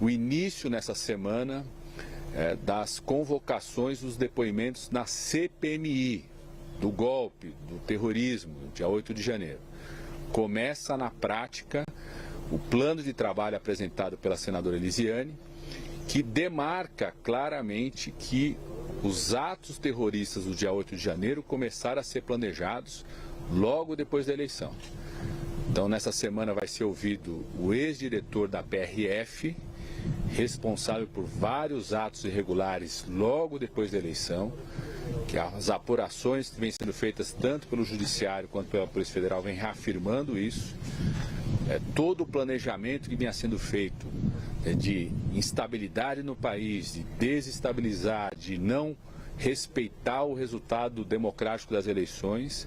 o início nessa semana das convocações dos depoimentos na CPMI, do golpe, do terrorismo, dia 8 de janeiro. Começa na prática o plano de trabalho apresentado pela senadora Elisiane, que demarca claramente que os atos terroristas do dia 8 de janeiro começaram a ser planejados logo depois da eleição. Então, nessa semana vai ser ouvido o ex-diretor da PRF, responsável por vários atos irregulares logo depois da eleição, que as apurações que vêm sendo feitas tanto pelo Judiciário quanto pela Polícia Federal vêm reafirmando isso. Todo o planejamento que vinha sendo feito de instabilidade no país, de desestabilizar, de não respeitar o resultado democrático das eleições,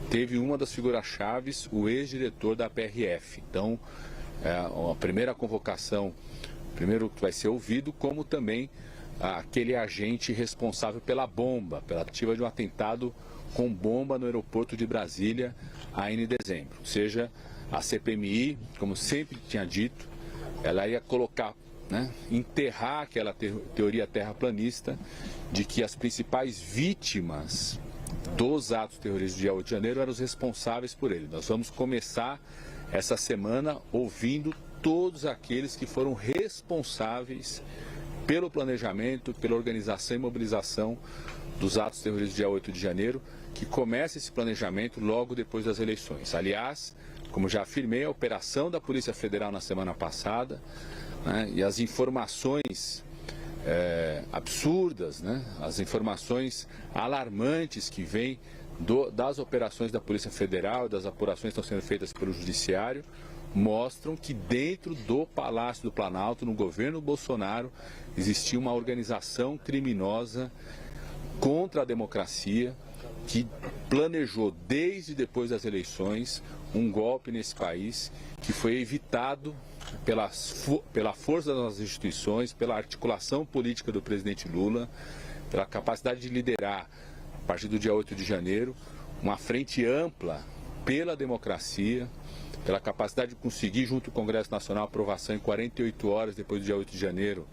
teve uma das figuras-chave, o ex-diretor da PRF. Então, a primeira convocação, primeiro que vai ser ouvido, como também aquele agente responsável pela bomba, pela tentativa de um atentado com bomba no aeroporto de Brasília, ainda em dezembro. Ou seja, a CPMI, como sempre tinha dito, ela ia colocar, enterrar aquela teoria terraplanista de que as principais vítimas dos atos terroristas do dia 8 de janeiro eram os responsáveis por ele. Nós vamos começar essa semana ouvindo todos aqueles que foram responsáveis pelo planejamento, pela organização e mobilização dos atos terroristas do dia 8 de janeiro, que começa esse planejamento logo depois das eleições. Aliás, como já afirmei, a operação da Polícia Federal na semana passada, e as informações absurdas, as informações alarmantes que vêm das operações da Polícia Federal, das apurações que estão sendo feitas pelo Judiciário, mostram que dentro do Palácio do Planalto, no governo Bolsonaro, existia uma organização criminosa contra a democracia, que planejou desde depois das eleições um golpe nesse país, que foi evitado pela força das nossas instituições, pela articulação política do presidente Lula, pela capacidade de liderar, a partir do dia 8 de janeiro, uma frente ampla pela democracia, pela capacidade de conseguir, junto com o Congresso Nacional, aprovação em 48 horas depois do dia 8 de janeiro,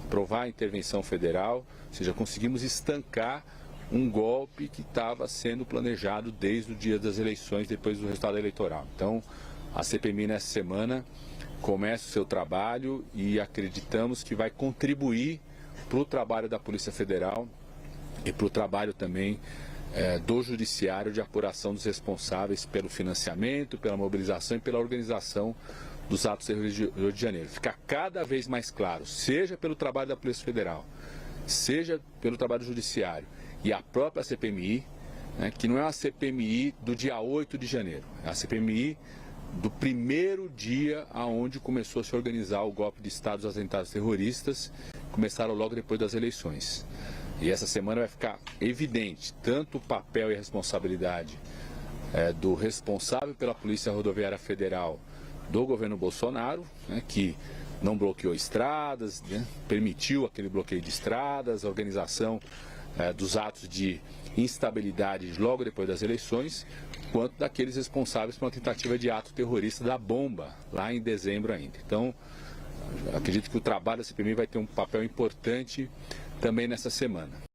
aprovar a intervenção federal, ou seja, conseguimos estancar um golpe que estava sendo planejado desde o dia das eleições, depois do resultado eleitoral. Então, a CPMI nessa semana começa o seu trabalho e acreditamos que vai contribuir para o trabalho da Polícia Federal e para o trabalho também do Judiciário de apuração dos responsáveis pelo financiamento, pela mobilização e pela organização dos atos terroristas do Rio de Janeiro. Fica cada vez mais claro, seja pelo trabalho da Polícia Federal, seja pelo trabalho do Judiciário e a própria CPMI, que não é uma CPMI do dia 8 de janeiro, é a CPMI do primeiro dia aonde começou a se organizar o golpe de Estado dos atentados terroristas, começaram logo depois das eleições. E essa semana vai ficar evidente tanto o papel e a responsabilidade do responsável pela Polícia Rodoviária Federal do governo Bolsonaro, que não bloqueou estradas, permitiu aquele bloqueio de estradas, a organização dos atos de instabilidade logo depois das eleições, quanto daqueles responsáveis por uma tentativa de ato terrorista da bomba, lá em dezembro ainda. Então, acredito que o trabalho da CPMI vai ter um papel importante também nessa semana.